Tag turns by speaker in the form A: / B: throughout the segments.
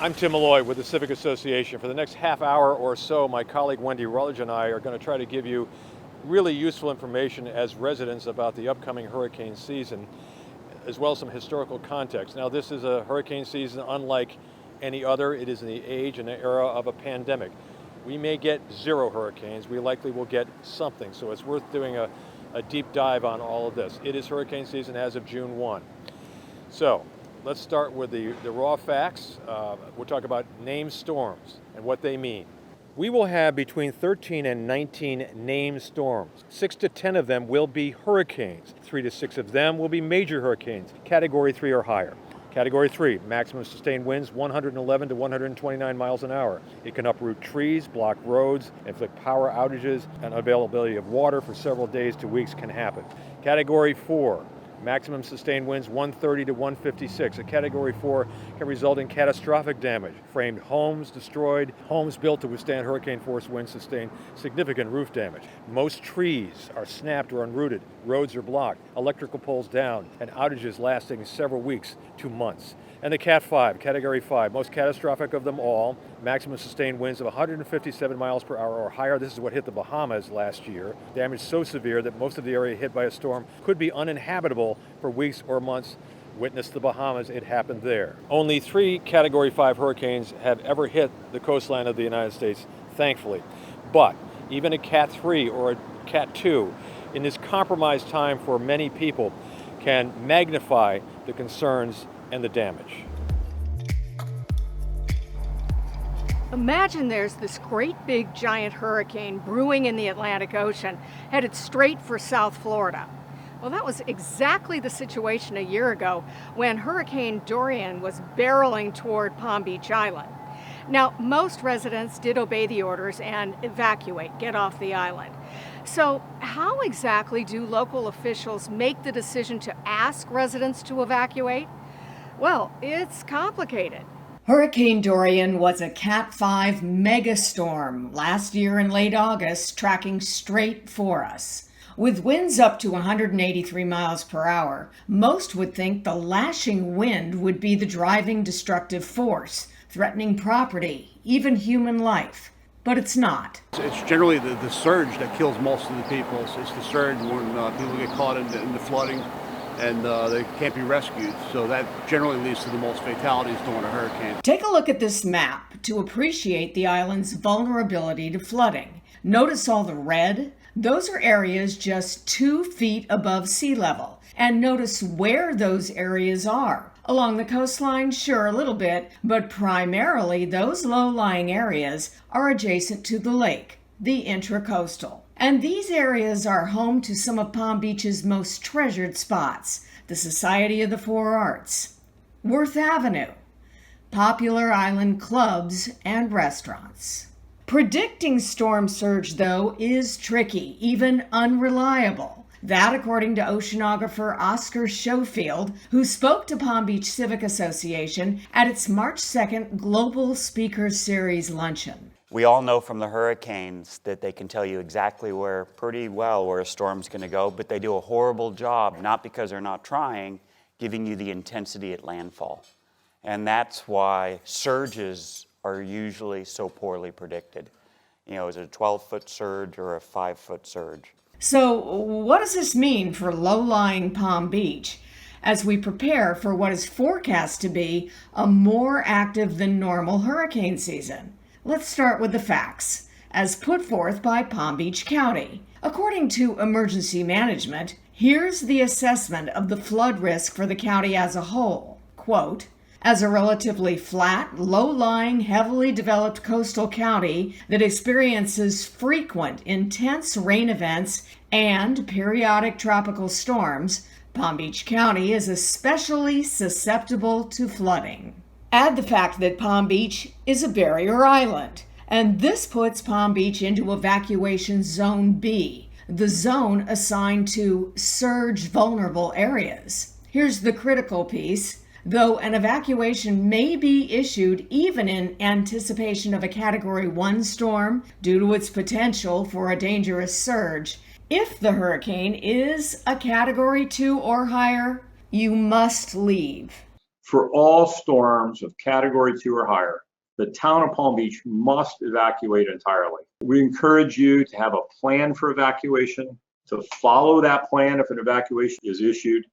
A: I'm Tim Malloy with the Civic Association. For the next half hour or so, my colleague Wendy Rutledge and I are going to try to give you really useful information as residents about the upcoming hurricane season, as well as some historical context. Now, this is a hurricane season unlike any other. It is in the age and the era of a pandemic. We may get 0 hurricanes. We likely will get something. So it's worth doing a deep dive on all of this. It is hurricane season as of June 1. So let's start with the raw facts. We'll talk about named storms and what they mean. We will have between 13 and 19 named storms. 6 to 10 of them will be hurricanes. 3 to 6 of them will be major hurricanes, Category 3 or higher. Category 3, maximum sustained winds 111 to 129 miles an hour. It can uproot trees, block roads, inflict power outages, and unavailability of water for several days to weeks can happen. Category 4, maximum sustained winds 130 to 156. A Category 4 can result in catastrophic damage. Framed homes destroyed, homes built to withstand hurricane force winds sustain significant roof damage. Most trees are snapped or unrooted, roads are blocked, electrical poles down, and outages lasting several weeks to months. And the Cat 5, Category 5, most catastrophic of them all, maximum sustained winds of 157 miles per hour or higher. This is what hit the Bahamas last year. Damage so severe that most of the area hit by a storm could be uninhabitable for weeks or months. Witness the Bahamas, it happened there. Only 3 Category 5 hurricanes have ever hit the coastline of the United States, thankfully. But even a Cat 3 or a Cat 2, in this compromised time for many people, can magnify the concerns and the damage.
B: Imagine there's this great big giant hurricane brewing in the Atlantic Ocean, headed straight for South Florida. Well, that was exactly the situation a year ago when Hurricane Dorian was barreling toward Palm Beach Island. Now, most residents did obey the orders and evacuate, get off the island. So how exactly do local officials make the decision to ask residents to evacuate? Well, it's complicated.
C: Hurricane Dorian was a Cat 5 megastorm last year in late August, tracking straight for us. With winds up to 183 miles per hour, most would think the lashing wind would be the driving destructive force, threatening property, even human life. But it's not.
D: It's generally the surge that kills most of the people. It's the surge when people get caught in the flooding and they can't be rescued. So that generally leads to the most fatalities during a hurricane.
C: Take a look at this map to appreciate the island's vulnerability to flooding. Notice all the red? Those are areas just 2 feet above sea level. And notice where those areas are. Along the coastline, sure, a little bit, but primarily those low-lying areas are adjacent to the lake, the intracoastal. And these areas are home to some of Palm Beach's most treasured spots, the Society of the Four Arts, Worth Avenue, popular island clubs and restaurants. Predicting storm surge, though, is tricky, even unreliable. That, according to oceanographer Oscar Schofield, who spoke to Palm Beach Civic Association at its March 2nd Global Speakers Series luncheon.
E: We all know from the hurricanes that they can tell you exactly pretty well where a storm's going to go, but they do a horrible job, not because they're not trying, giving you the intensity at landfall. And that's why surges are usually so poorly predicted. You know, is it a 12-foot surge or a 5-foot surge?
C: So what does this mean for low-lying Palm Beach as we prepare for what is forecast to be a more active than normal hurricane season? Let's start with the facts, as put forth by Palm Beach County. According to emergency management, here's the assessment of the flood risk for the county as a whole. Quote, as a relatively flat, low-lying, heavily developed coastal county that experiences frequent, intense rain events and periodic tropical storms, Palm Beach County is especially susceptible to flooding. Add the fact that Palm Beach is a barrier island, and this puts Palm Beach into Evacuation Zone B, the zone assigned to surge vulnerable areas. Here's the critical piece. Though an evacuation may be issued even in anticipation of a Category 1 storm due to its potential for a dangerous surge, if the hurricane is a Category 2 or higher, you must leave.
F: For all storms of Category 2 or higher, the town of Palm Beach must evacuate entirely. We encourage you to have a plan for evacuation, to follow that plan if an evacuation is issued.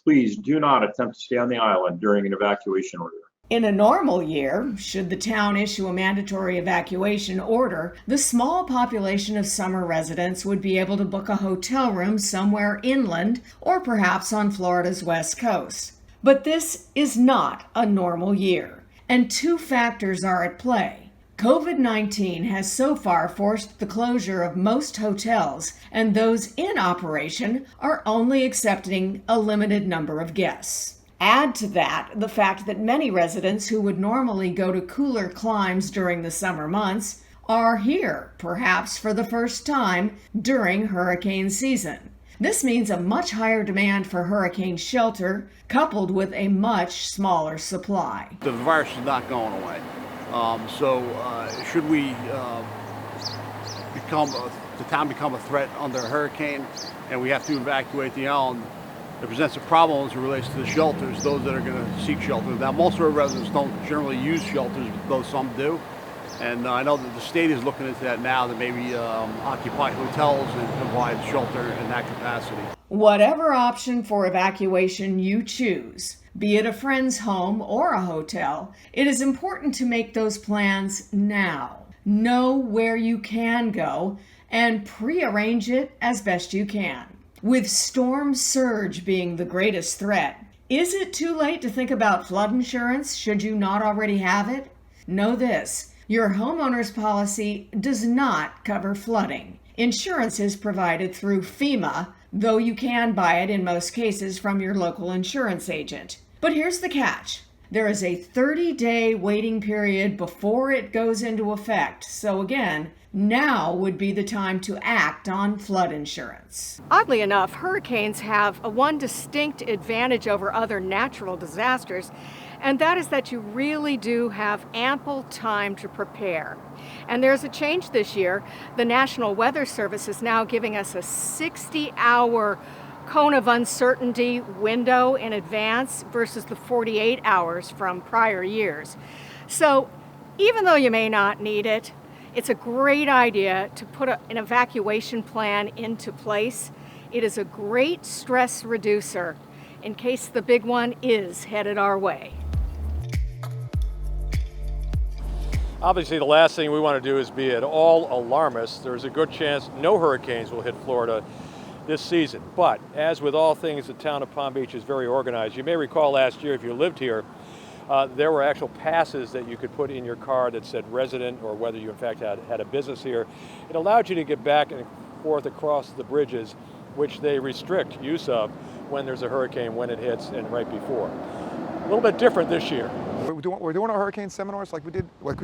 F: Please do not attempt to stay on the island during an evacuation order.
C: In a normal year, should the town issue a mandatory evacuation order, the small population of summer residents would be able to book a hotel room somewhere inland or perhaps on Florida's west coast. But this is not a normal year, and two factors are at play. COVID-19 has so far forced the closure of most hotels, and those in operation are only accepting a limited number of guests. Add to that the fact that many residents who would normally go to cooler climes during the summer months are here, perhaps for the first time, during hurricane season. This means a much higher demand for hurricane shelter, coupled with a much smaller supply.
D: The virus is not going away. Should we the town become a threat under a hurricane and we have to evacuate the island, it presents a problem as it relates to the shelters, those that are going to seek shelter. Now, most of our residents don't generally use shelters, though some do. And I know that the state is looking into that now, to maybe occupy hotels and provide shelter in that capacity.
C: Whatever option for evacuation you choose, be it a friend's home or a hotel, it is important to make those plans now. Know where you can go and pre-arrange it as best you can. With storm surge being the greatest threat, is it too late to think about flood insurance should you not already have it? Know this. Your homeowner's policy does not cover flooding. Insurance is provided through FEMA, though you can buy it in most cases from your local insurance agent. But here's the catch. There is a 30-day waiting period before it goes into effect. So again, now would be the time to act on flood insurance.
B: Oddly enough, hurricanes have one distinct advantage over other natural disasters, and that is that you really do have ample time to prepare. And there's a change this year. The National Weather Service is now giving us a 60-hour cone of uncertainty window in advance versus the 48 hours from prior years. So even though you may not need it, it's a great idea to put an evacuation plan into place. It is a great stress reducer in case the big one is headed our way.
A: Obviously, the last thing we want to do is be at all alarmist. There's a good chance no hurricanes will hit Florida this season. But as with all things, the town of Palm Beach is very organized. You may recall last year, if you lived here, there were actual passes that you could put in your car that said resident, or whether you in fact had a business here. It allowed you to get back and forth across the bridges, which they restrict use of when there's a hurricane, when it hits, and right before. A little bit different this year.
G: We're doing our hurricane seminars like we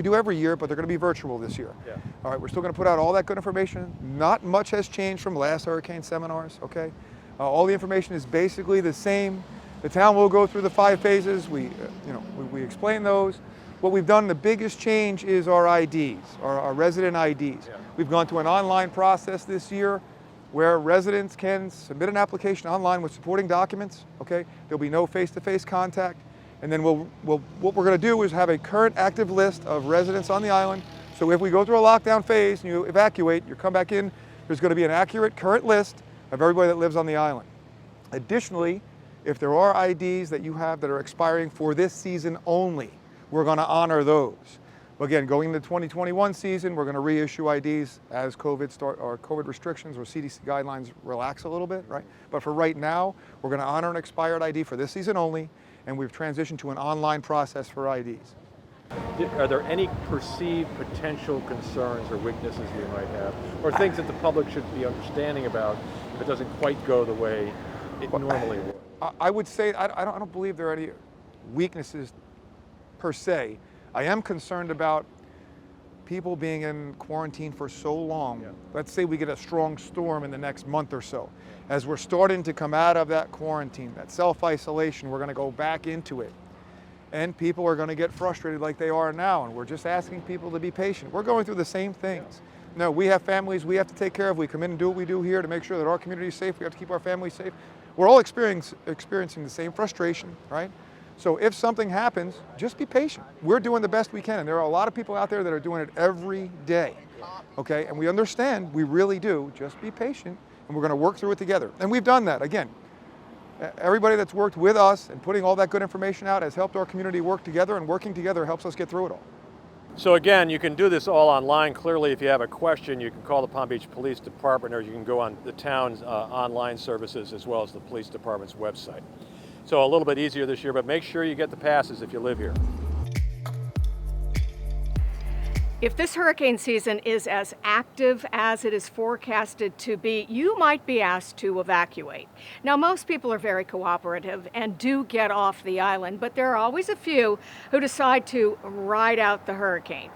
G: do every year, but they're going to be virtual this year.
A: Yeah.
G: All right, we're still going to put out all that good information. Not much has changed from last hurricane seminars, okay? All the information is basically the same. The town will go through the 5 phases. We explain those. What we've done, the biggest change is our IDs, our resident IDs.
A: Yeah.
G: We've gone to an online process this year where residents can submit an application online with supporting documents, okay? There'll be no face-to-face contact. And then what we're going to do is have a current active list of residents on the island. So if we go through a lockdown phase and you evacuate, you come back in, there's going to be an accurate current list of everybody that lives on the island. Additionally, if there are IDs that you have that are expiring for this season only, we're going to honor those. Again, going into the 2021 season, we're going to reissue IDs as COVID restrictions or CDC guidelines relax a little bit, right? But for right now, we're going to honor an expired ID for this season only, and we've transitioned to an online process for IDs.
A: Are there any perceived potential concerns or weaknesses we might have, or things that the public should be understanding about if it doesn't quite go the way it normally would?
G: I would say I don't believe there are any weaknesses per se. I am concerned about people being in quarantine for so long.
A: Yeah.
G: Let's say we get a strong storm in the next month or so. As we're starting to come out of that quarantine, that self-isolation, we're going to go back into it. And people are going to get frustrated like they are now, and we're just asking people to be patient. We're going through the same things. No, we have families we have to take care of. We come in and do what we do here to make sure that our community is safe. We have to keep our families safe. We're all experiencing the same frustration, right? So if something happens, just be patient. We're doing the best we can, and there are a lot of people out there that are doing it every day, okay? And we understand, we really do. Just be patient, and we're gonna work through it together. And we've done that. Again, everybody that's worked with us and putting all that good information out has helped our community work together, and working together helps us get through it all.
A: So again, you can do this all online. Clearly, if you have a question, you can call the Palm Beach Police Department, or you can go on the town's online services as well as the police department's website. So a little bit easier this year, but make sure you get the passes if you live here.
B: If this hurricane season is as active as it is forecasted to be, you might be asked to evacuate. Now, most people are very cooperative and do get off the island, but there are always a few who decide to ride out the hurricane.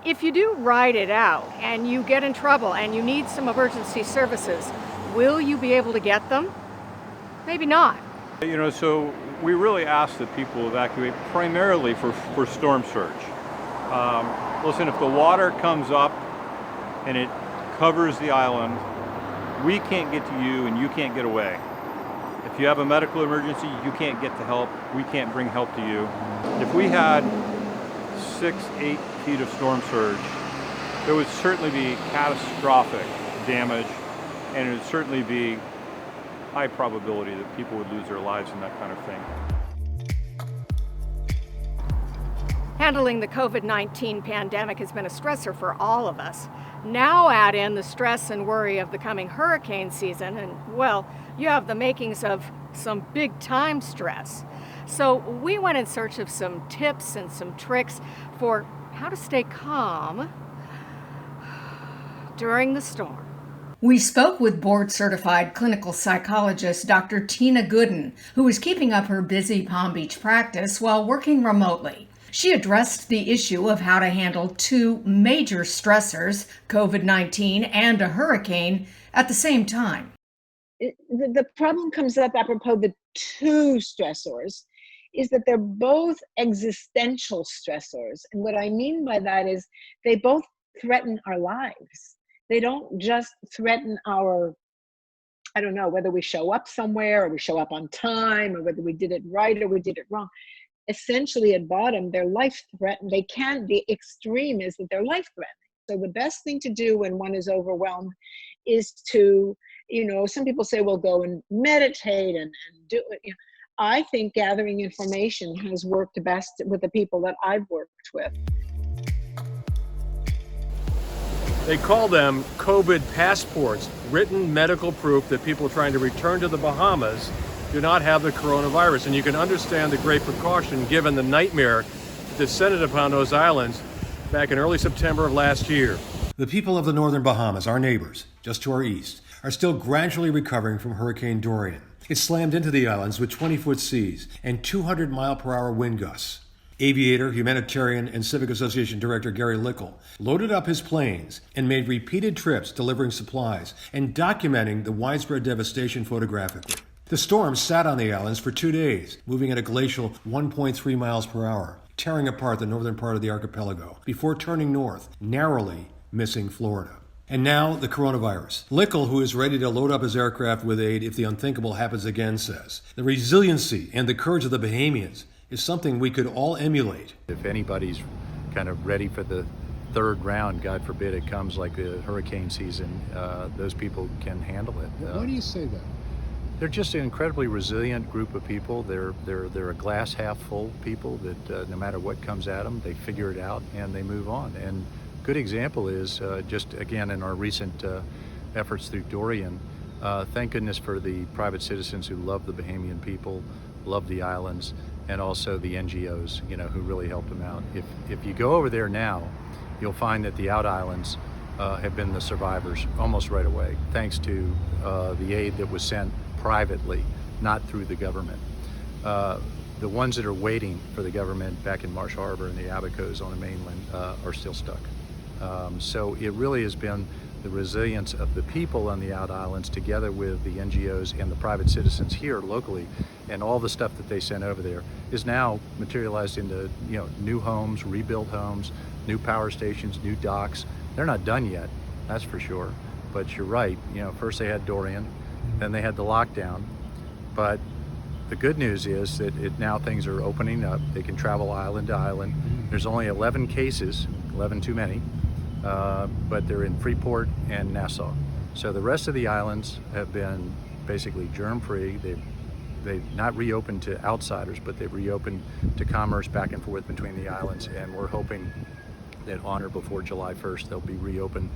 B: If you do ride it out and you get in trouble and you need some emergency services, will you be able to get them? Maybe not.
H: You know, so we really ask that people evacuate primarily for storm surge. Listen, if the water comes up and it covers the island, we can't get to you and you can't get away. If you have a medical emergency, you can't get to help. We can't bring help to you. If we had 6-8 feet of storm surge, there would certainly be catastrophic damage, and it would certainly be high probability that people would lose their lives in that kind of thing.
B: Handling the COVID-19 pandemic has been a stressor for all of us. Now add in the stress and worry of the coming hurricane season, and well, you have the makings of some big time stress. So we went in search of some tips and some tricks for how to stay calm during the storm.
C: We spoke with board-certified clinical psychologist Dr. Tina Gooden, who is keeping up her busy Palm Beach practice while working remotely. She addressed the issue of how to handle two major stressors, COVID-19 and a hurricane, at the same time.
I: The problem comes up apropos the two stressors is that they're both existential stressors. And what I mean by that is they both threaten our lives. They don't just threaten our, I don't know, whether we show up somewhere or we show up on time or whether we did it right or we did it wrong. Essentially at bottom, they're life threatened. They can be extreme is that they're life threatening. So the best thing to do when one is overwhelmed is to, some people say, well, go and meditate and do it. I think gathering information has worked best with the people that I've worked with.
A: They call them COVID passports, written medical proof that people trying to return to the Bahamas do not have the coronavirus. And you can understand the great precaution given the nightmare that descended upon those islands back in early September of last year.
J: The people of the northern Bahamas, our neighbors, just to our east, are still gradually recovering from Hurricane Dorian. It slammed into the islands with 20-foot seas and 200-mile-per-hour wind gusts. Aviator, humanitarian, and Civic Association Director Gary Lickle loaded up his planes and made repeated trips delivering supplies and documenting the widespread devastation photographically. The storm sat on the islands for 2 days, moving at a glacial 1.3 miles per hour, tearing apart the northern part of the archipelago before turning north, narrowly missing Florida. And now, the coronavirus. Lickle, who is ready to load up his aircraft with aid if the unthinkable happens again, says, the resiliency and the courage of the Bahamians is something we could all emulate.
K: If anybody's kind of ready for the third round, God forbid it comes like the hurricane season, those people can handle it.
L: Why do you say that?
K: They're just an incredibly resilient group of people. They're a glass half full people that no matter what comes at them, they figure it out and they move on. And good example is just again in our recent efforts through Dorian, thank goodness for the private citizens who love the Bahamian people, love the islands, and also the NGOs, who really helped them out. If you go over there now, you'll find that the out islands have been the survivors almost right away, thanks to the aid that was sent privately, not through the government. The ones that are waiting for the government back in Marsh Harbor and the Abacos on the mainland are still stuck. So it really has been the resilience of the people on the out islands together with the NGOs and the private citizens here locally, and all the stuff that they sent over there is now materialized into new homes, rebuilt homes, new power stations, new docks. They're not done yet, that's for sure. But you're right, first they had Dorian, then they had the lockdown, but The good news is that now things are opening up. They can travel island to island. There's only 11 cases, 11 too many, but they're in Freeport and Nassau. So the rest of the islands have been basically germ-free. They've not reopened to outsiders, but they've reopened to commerce back and forth between the islands, and we're hoping that on or before July 1st they'll be reopened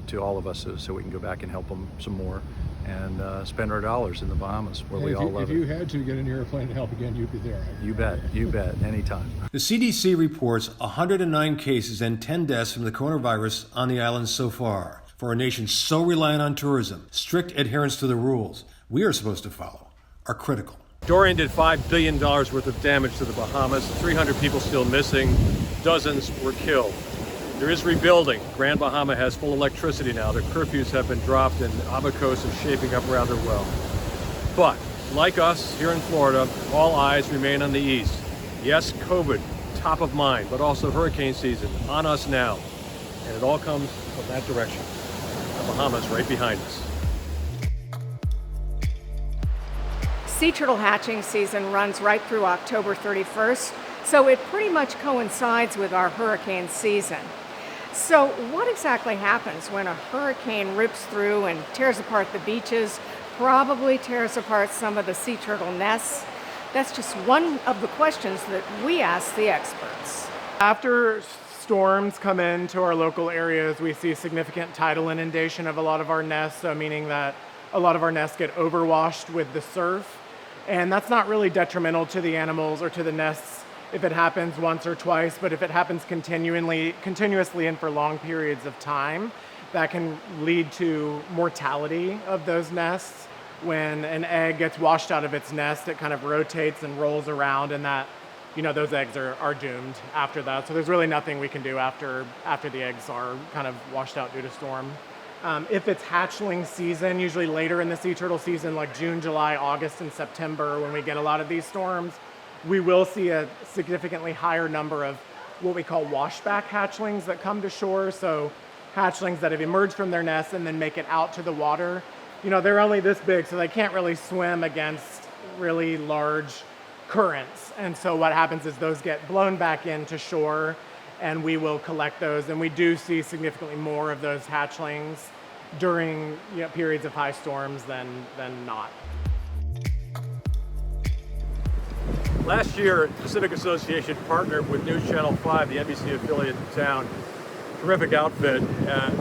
K: to all of us so we can go back and help them some more and spend our dollars in the Bahamas where we all love it.
L: If you had to get an airplane to help again, you'd be there.
K: You bet, anytime.
J: The CDC reports 109 cases and 10 deaths from the coronavirus on the islands so far. For a nation so reliant on tourism, strict adherence to the rules we are supposed to follow are critical.
A: Dorian did $5 billion worth of damage to the Bahamas, 300 people still missing, dozens were killed. There is rebuilding. Grand Bahama has full electricity now. The curfews have been dropped and Abu Coast is shaping up rather well. But, like us here in Florida, all eyes remain on the east. Yes, COVID, top of mind, but also hurricane season on us now. And it all comes from that direction. The Bahamas right behind us.
B: Sea turtle hatching season runs right through October 31st, so it pretty much coincides with our hurricane season. So what exactly happens when a hurricane rips through and tears apart the beaches, probably tears apart some of the sea turtle nests? That's just one of the questions that we ask the experts.
M: After storms come into our local areas, we see significant tidal inundation of a lot of our nests, so meaning that a lot of our nests get overwashed with the surf. And that's not really detrimental to the animals or to the nests if it happens once or twice, but if it happens continuously and for long periods of time, that can lead to mortality of those nests. When an egg gets washed out of its nest, it kind of rotates and rolls around, and that, those eggs are doomed after that. So there's really nothing we can do after the eggs are kind of washed out due to storm. If it's hatchling season, usually later in the sea turtle season, like June, July, August, and September, when we get a lot of these storms, we will see a significantly higher number of what we call washback hatchlings that come to shore. So hatchlings that have emerged from their nests and then make it out to the water. They're only this big, so they can't really swim against really large currents. And so what happens is those get blown back into shore, and we will collect those. And we do see significantly more of those hatchlings during periods of high storms than not.
A: Last year, the Civic Association partnered with News Channel 5, the NBC affiliate in town, terrific outfit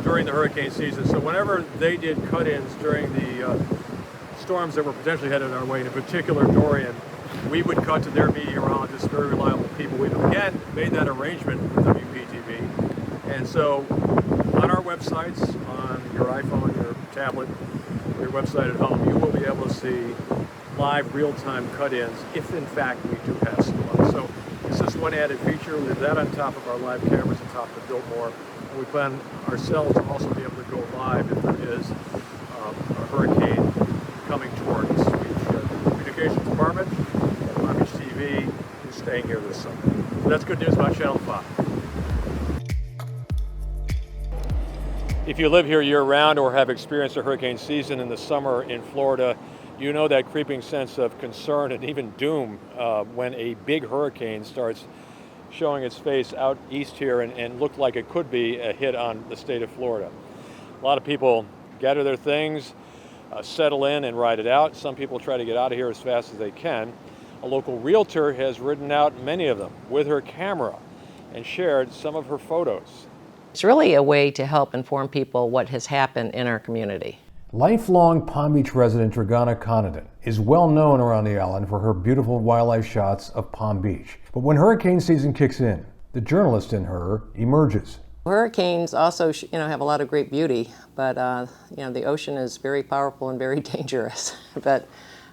A: during the hurricane season. So whenever they did cut-ins during the storms that were potentially headed our way, in particular Dorian, we would cut to their meteorologists, very reliable people. We've again made that arrangement with WPTV. And so on our websites, on your iPhone, your tablet, your website at home, you will be able to see live real-time cut-ins if in fact we do have some. So it's just one added feature. We have that on top of our live cameras on top of Biltmore. And we plan ourselves to also be able to go live if there is a hurricane coming toward us. The communications department and Palm Beach TV is staying here this summer. So that's good news about Channel 5. If you live here year-round or have experienced a hurricane season in the summer in Florida, you know that creeping sense of concern and even doom when a big hurricane starts showing its face out east here and look like it could be a hit on the state of Florida. A lot of people gather their things, settle in and ride it out. Some people try to get out of here as fast as they can. A local realtor has ridden out many of them with her camera and shared some of her photos.
N: It's really a way to help inform people what has happened in our community.
J: Lifelong Palm Beach resident Dragana Connaughton is well known around the island for her beautiful wildlife shots of Palm Beach. But when hurricane season kicks in, the journalist in her emerges.
N: Hurricanes also, have a lot of great beauty, but the ocean is very powerful and very dangerous. But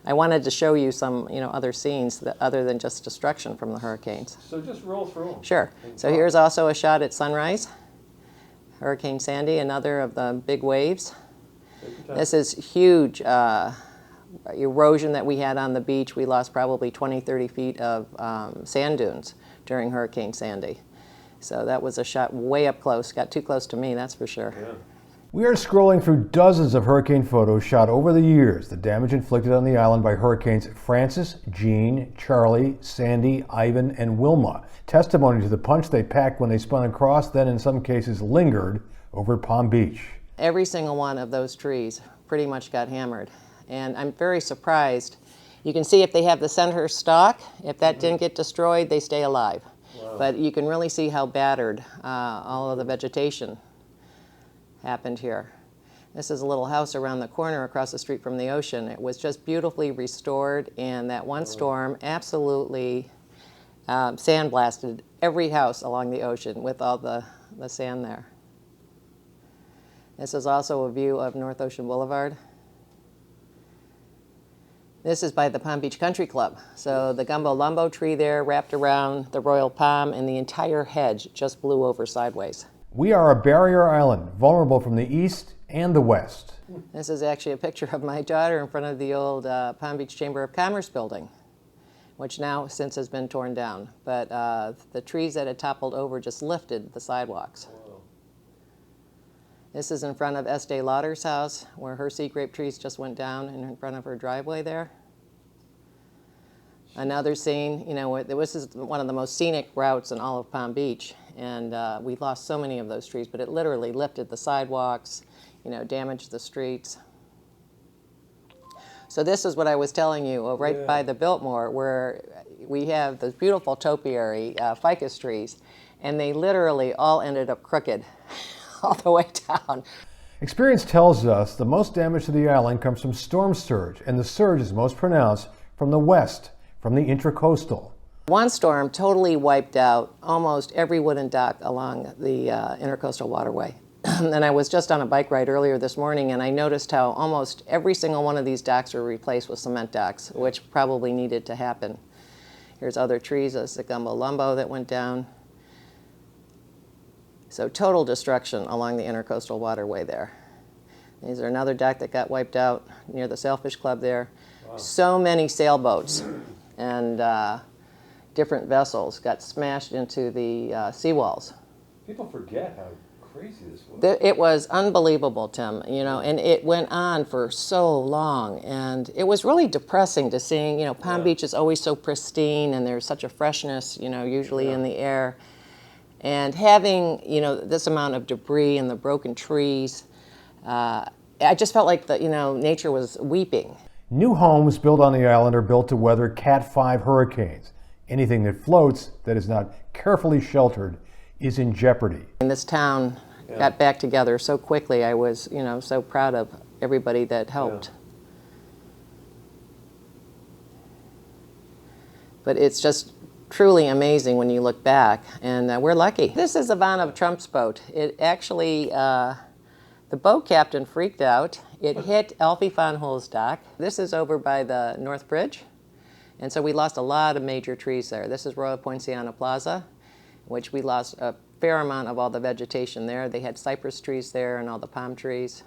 N: I wanted to show you some, other scenes that other than just destruction from the hurricanes.
A: So just roll through them.
N: Sure. So here's also a shot at sunrise. Hurricane Sandy, another of the big waves. This is huge erosion that we had on the beach. We lost probably 20, 30 feet of sand dunes during Hurricane Sandy. So that was a shot way up close. Got too close to me, that's for sure.
A: Yeah.
J: We are scrolling through dozens of hurricane photos shot over the years, the damage inflicted on the island by hurricanes Francis, Jean, Charlie, Sandy, Ivan, and Wilma. Testimony to the punch they packed when they spun across, then in some cases lingered over Palm Beach.
N: Every single one of those trees pretty much got hammered. And I'm very surprised. You can see if they have the center stalk, if that didn't get destroyed, they stay alive. Wow. But you can really see how battered all of the vegetation happened here. This is a little house around the corner across the street from the ocean. It was just beautifully restored, and that one storm absolutely sandblasted every house along the ocean with all the sand there. This is also a view of North Ocean Boulevard. This is by the Palm Beach Country Club. So the gumbo lumbo tree there wrapped around the royal palm, and the entire hedge just blew over sideways.
J: We are a barrier island, vulnerable from the east and the west.
N: This is actually a picture of my daughter in front of the old Palm Beach Chamber of Commerce building, which now since has been torn down. But the trees that had toppled over just lifted the sidewalks. Wow. This is in front of Estee Lauder's house, where her sea grape trees just went down in front of her driveway there. Another scene, you know, this is one of the most scenic routes in all of Palm Beach, and we lost so many of those trees, but it literally lifted the sidewalks, you know, damaged the streets. So this is what I was telling you, right by the Biltmore, where we have those beautiful topiary ficus trees, and they literally all ended up crooked all the way down.
J: Experience tells us the most damage to the island comes from storm surge, and the surge is most pronounced from the west, from the intracoastal.
N: One storm totally wiped out almost every wooden dock along the intercoastal waterway. And I was just on a bike ride earlier this morning, and I noticed how almost every single one of these docks were replaced with cement docks, which probably needed to happen. Here's other trees, a gumbo lumbo that went down. So total destruction along the intercoastal waterway there. These are another dock that got wiped out near the Sailfish Club there. Wow. So many sailboats and different vessels got smashed into the seawalls.
A: People forget how crazy this was.
N: It was unbelievable, Tim, you know, and it went on for so long, and it was really depressing to seeing, you know, Palm Beach is always so pristine, and there's such a freshness, you know, usually in the air. And having, you know, this amount of debris and the broken trees, I just felt like nature was weeping.
J: New homes built on the island are built to weather Cat 5 hurricanes. Anything that floats that is not carefully sheltered is in jeopardy.
N: And this town got back together so quickly. I was, you know, so proud of everybody that helped. But it's just truly amazing when you look back, and we're lucky. This is Ivana Trump's boat. It actually, the boat captain freaked out. It hit Alfie Fonhol's dock. This is over by the North Bridge, and so we lost a lot of major trees there. This is Royal Poinciana Plaza, which we lost a fair amount of all the vegetation there. They had cypress trees there and all the palm trees.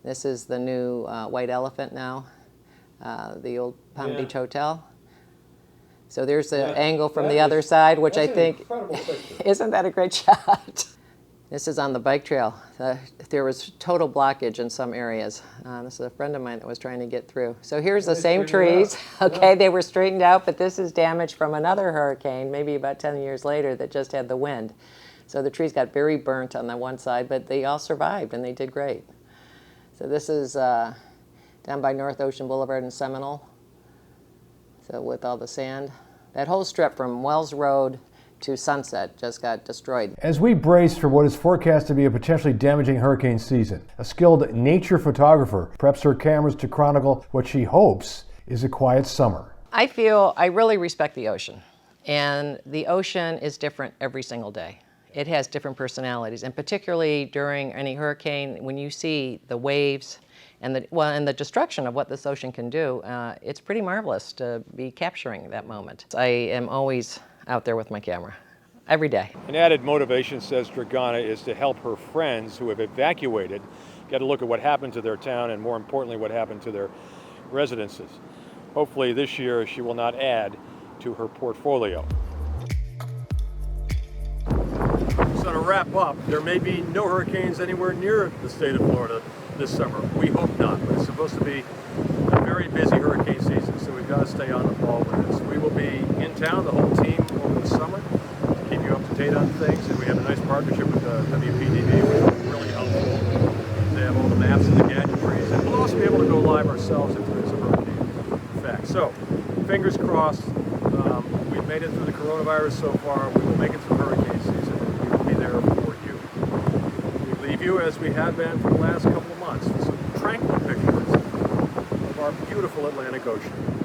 N: This is the new White Elephant now, the old Palm Beach Hotel. So there's the angle from the other side, which I think, isn't that a great shot? This is on the bike trail. There was total blockage in some areas. This is a friend of mine that was trying to get through. So here's the same trees. Okay, they were straightened out, but this is damage from another hurricane, maybe about 10 years later, that just had the wind. So the trees got very burnt on the one side, but they all survived, and they did great. So this is down by North Ocean Boulevard in Seminole. So with all the sand. That whole strip from Wells Road to Sunset just got destroyed.
J: As we brace for what is forecast to be a potentially damaging hurricane season, a skilled nature photographer preps her cameras to chronicle what she hopes is a quiet summer.
N: I really respect the ocean. And the ocean is different every single day. It has different personalities. And particularly during any hurricane, when you see the waves, and the destruction of what this ocean can do, it's pretty marvelous to be capturing that moment. I am always out there with my camera, every day.
A: An added motivation, says Dragana, is to help her friends who have evacuated get a look at what happened to their town, and more importantly, what happened to their residences. Hopefully this year she will not add to her portfolio. So to wrap up, there may be no hurricanes anywhere near the state of Florida this summer. We hope not, but it's supposed to be a very busy hurricane season, so we've got to stay on the ball with this. We will be in town, the whole team, over the summer to keep you up to date on things, and we have a nice partnership with WPDB, which is really helpful. They have all the maps and the gadgetries, and we'll also be able to go live ourselves if there is a hurricane effect. So, fingers crossed. We've made it through the coronavirus so far. We will make it through hurricane season, and we will be there for you. We leave you, as we have been for the last couple of months, with some tranquil pictures of our beautiful Atlantic Ocean.